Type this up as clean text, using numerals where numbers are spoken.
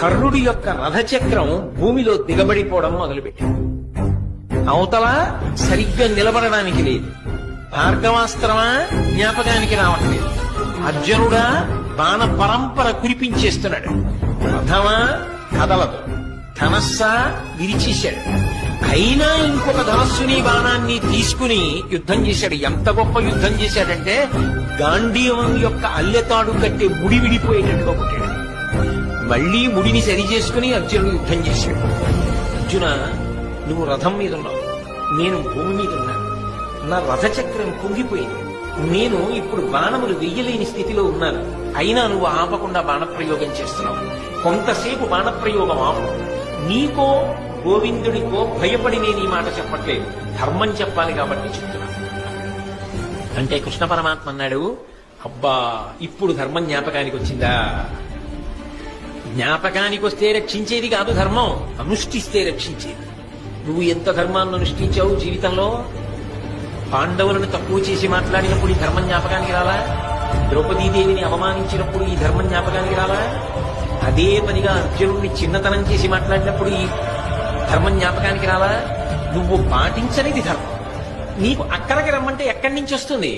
కర్ణుడి యొక్క రథచక్రం భూమిలో దిగబడిపోవడం మొదలుపెట్టింది. అవతల సరిగ్గా నిలబడడానికి లేదు. భార్గవాస్త్రమా జ్ఞాపకానికి రావట్లేదు. అర్జునుడా బాణ పరంపర కురిపించేస్తున్నాడు. రథమా కదలదు. ధనస్సా విరిచేశాడు. అయినా ఇంకొక ధనస్సుని బాణాన్ని తీసుకుని యుద్ధం చేశాడు. ఎంత గొప్ప యుద్ధం చేశాడంటే గాంధీవం యొక్క అల్లెతాడు కట్టే ముడి విడిపోయేటట్టుగా కొట్టాడు. మళ్లీ ముడిని సరి చేసుకుని అర్జునుడు యుద్ధం చేశాడు. అర్జున, నువ్వు రథం మీద ఉన్నావు, నేను భూమి మీద ఉన్నాను. నా రథచక్రం కుంగిపోయింది. నేను ఇప్పుడు బాణములు వెయ్యలేని స్థితిలో ఉన్నాను. అయినా నువ్వు ఆపకుండా బాణప్రయోగం చేస్తున్నావు. కొంతసేపు బాణప్రయోగం ఆపు. నీకో గోవిందుడికో భయపడి నేను ఈ మాట చెప్పట్లేదు, ధర్మం చెప్పాలి కాబట్టి చెప్తున్నాను అంటే కృష్ణ పరమాత్మ అన్నాడు, అబ్బా ఇప్పుడు ధర్మం జ్ఞాపకానికి వచ్చిందా? జ్ఞాపకానికి వస్తే రక్షించేది కాదు ధర్మం, అనుష్ఠిస్తే రక్షించేది. నువ్వు ఎంత ధర్మాన్ని అనుష్ఠించావు జీవితంలో? పాండవులను తక్కువ చేసి మాట్లాడినప్పుడు ఈ ధర్మం జ్ఞాపకానికి రాలా? ద్రౌపదీదేవిని అవమానించినప్పుడు ఈ ధర్మం జ్ఞాపకానికి రాలా? అదే పనిగా అర్జునుడిని చిన్నతనం చేసి మాట్లాడినప్పుడు ఈ ధర్మం జ్ఞాపకానికి రాలా? నువ్వు పాటించనిది ధర్మం. నీకు అక్కడికి రమ్మంటే ఎక్కడి నుంచి వస్తుంది?